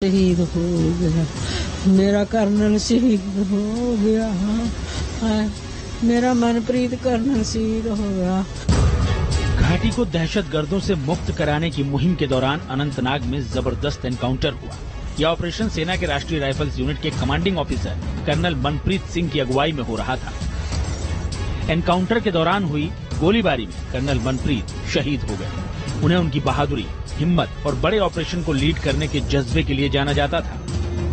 शहीद हो गया, मेरा कर्नल शहीद हो गया, मेरा मनप्रीत कर्नल शहीद हो गया। घाटी को दहशतगर्दों से मुक्त कराने की मुहिम के दौरान अनंतनाग में जबरदस्त एनकाउंटर हुआ। यह ऑपरेशन सेना के राष्ट्रीय राइफल्स यूनिट के commanding officer colonel Manpreet Singh की अगुवाई में हो रहा था। एनकाउंटर के दौरान हुई गोलीबारी में कर्नल मनप्रीत शहीद हो गए। उन्हें उनकी बहादुरी, हिम्मत और बड़े ऑपरेशन को लीड करने के जज्बे के लिए जाना जाता था।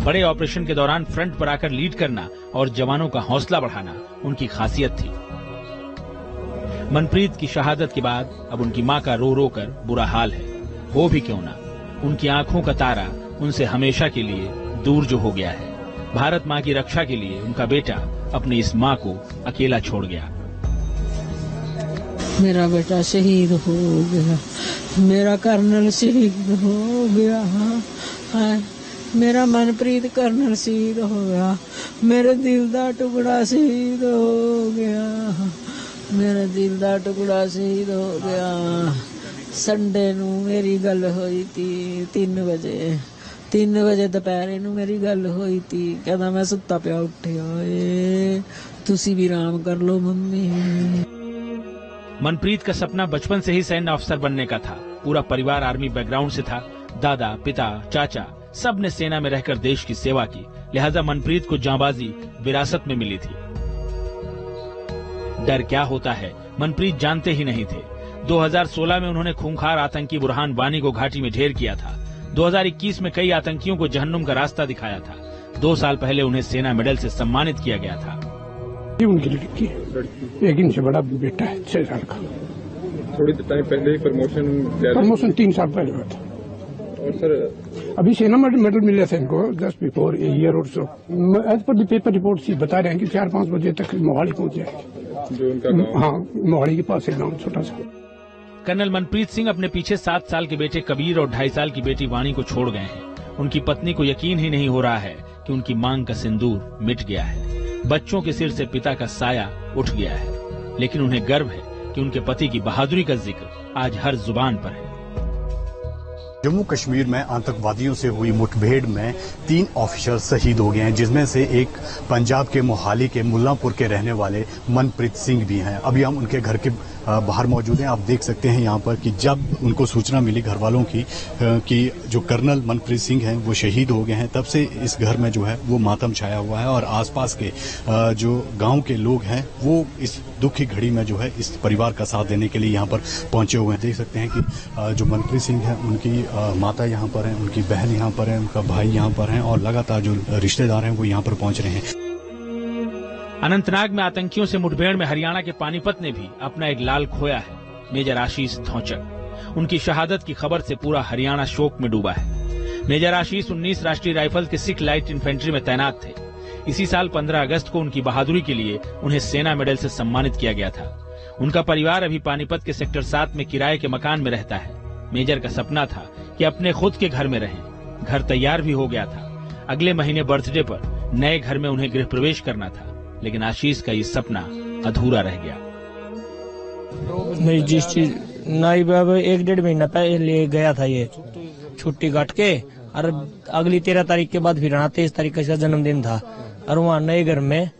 बड़े ऑपरेशन के दौरान फ्रंट पर आकर लीड करना और जवानों का हौसला बढ़ाना उनकी खासियत थी। मनप्रीत की शहादत के बाद अब उनकी मां का रो रो कर बुरा हाल है। हो भी क्यों ना, उनकी आंखों का तारा उनसे हमेशा के लिए दूर जो हो गया है। भारत मां की रक्षा के लिए उनका बेटा अपनी इस मां को अकेला छोड़ गया। मेरा बेटा शहीद हो गया, मेरा कर्नल शहीद हो गया, मेरा मनप्रीत कर्नल शहीद हो गया, मेरे दिल दा टुकड़ा शहीद हो गया, मेरे दिल दा टुकड़ा शहीद हो गया। संडे नू मेरी गल होई थी 3 वजे दोपहर नू मेरी गल होई थी। कहता मैं सुत्ता पिया उठिया, तुसी भी आराम कर लो मम्मी। मनप्रीत का सपना बचपन से ही सैन्य अफसर बनने का था। पूरा परिवार आर्मी बैकग्राउंड से था। दादा, पिता, चाचा सब ने सेना में रहकर देश की सेवा की, लिहाजा मनप्रीत को जांबाजी विरासत में मिली थी। डर क्या होता है मनप्रीत जानते ही नहीं थे। 2016 में उन्होंने खूंखार आतंकी बुरहान वानी को घाटी में ढेर किया था। 2021 में कई आतंकियों को जहन्नुम का रास्ता दिखाया था। 2 साल पहले उन्हें सेना मेडल से सम्मानित किया गया था। उनकी लड़की, एक इनसे बड़ा बेटा है 6 साल का। थोड़ी टाइम पहले ही प्रमोशन 3 साल पहले हुआ था। और सर अभी सेना मेडल मिला था इनको just before a year or so. As per the paper report सी बता रहे हैं कि 4-5 बजे तक मोहाली पहुंच जाएगी। जो उनका गाँव, हाँ, मोहाली के पास एक गाँव छोटा सा। कर्नल मनप्रीत सिंह अपने पीछे 7 साल के बेटे कबीर और 2.5 साल की बेटी वाणी को छोड़ गए हैं। उनकी पत्नी को यकीन ही नहीं हो रहा है कि उनकी मांग का सिंदूर मिट गया है। बच्चों के सिर से पिता का साया उठ गया है, लेकिन उन्हें गर्व है कि उनके पति की बहादुरी का जिक्र आज हर जुबान पर है। जम्मू कश्मीर में आतंकवादियों से हुई मुठभेड़ में 3 ऑफिसर शहीद हो गए हैं, जिसमें से एक पंजाब के मोहाली के मुल्लांपुर के रहने वाले मनप्रीत सिंह भी हैं। अभी हम उनके घर के बाहर मौजूद हैं। आप देख सकते हैं यहाँ पर कि जब उनको सूचना मिली घर वालों की कि जो कर्नल मनप्रीत सिंह हैं वो शहीद हो गए हैं, तब से इस घर में जो है वो मातम छाया हुआ है और आसपास के जो गांव के लोग हैं वो इस दुख की घड़ी में जो है इस परिवार का साथ देने के लिए यहाँ पर पहुंचे हुए हैं। देख सकते हैं कि जो मनप्रीत सिंह है उनकी माता यहाँ पर है, उनकी बहन यहाँ पर है, उनका भाई यहाँ पर है और लगातार जो रिश्तेदार हैं वो यहाँ पर पहुंच रहे हैं। अनंतनाग में आतंकियों से मुठभेड़ में हरियाणा के पानीपत ने भी अपना एक लाल खोया है, मेजर आशीष धौचक। उनकी शहादत की खबर से पूरा हरियाणा शोक में डूबा है। मेजर आशीष 19 राष्ट्रीय राइफल के सिख लाइट इन्फेंट्री में तैनात थे। इसी साल 15 अगस्त को उनकी बहादुरी के लिए उन्हें सेना मेडल से सम्मानित किया गया था। उनका परिवार अभी पानीपत के सेक्टर 7 में किराए के मकान में रहता है। मेजर का सपना था कि अपने खुद के घर में रहें। घर तैयार भी हो गया था। अगले महीने बर्थडे पर नए घर में उन्हें गृह प्रवेश करना था, लेकिन आशीष का ये सपना अधूरा रह गया। नहीं, जिस चीज नहीं बाबा 1-1.5 महीना पहले गया था ये छुट्टी काट के, और अगली 13 तारीख के बाद फिर 23 तारीख का जन्मदिन था और वहाँ नए घर में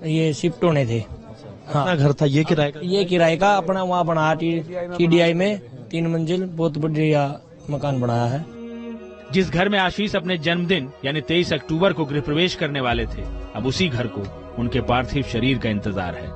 ये शिफ्ट होने थे। हाँ, घर था ये किराए का अपना वहाँ बना TDI में 3 मंजिल बहुत बढ़िया मकान बनाया है। जिस घर में आशीष अपने जन्मदिन यानी 23 अक्टूबर को गृह प्रवेश करने वाले थे, अब उसी घर को उनके पार्थिव शरीर का इंतजार है।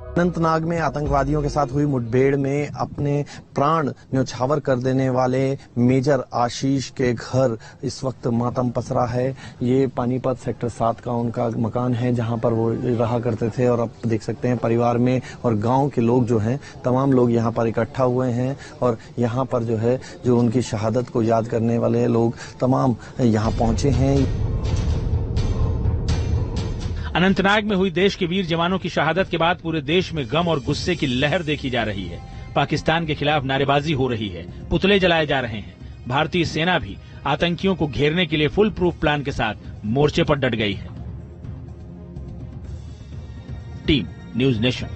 अनंतनाग में आतंकवादियों के साथ हुई मुठभेड़ में अपने प्राण न्यौछावर कर देने वाले मेजर आशीष के घर इस वक्त मातम पसरा है। ये पानीपत सेक्टर 7 का उनका मकान है जहां पर वो रहा करते थे और अब देख सकते हैं परिवार में और गांव के लोग जो हैं तमाम लोग यहां पर इकट्ठा हुए हैं और यहां पर जो है जो उनकी शहादत को याद करने वाले लोग तमाम यहां पहुंचे हैं। अनंतनाग में हुई देश के वीर जवानों की शहादत के बाद पूरे देश में गम और गुस्से की लहर देखी जा रही है। पाकिस्तान के खिलाफ नारेबाजी हो रही है, पुतले जलाए जा रहे हैं। भारतीय सेना भी आतंकियों को घेरने के लिए फुल प्रूफ प्लान के साथ मोर्चे पर डट गई है। Team news nation.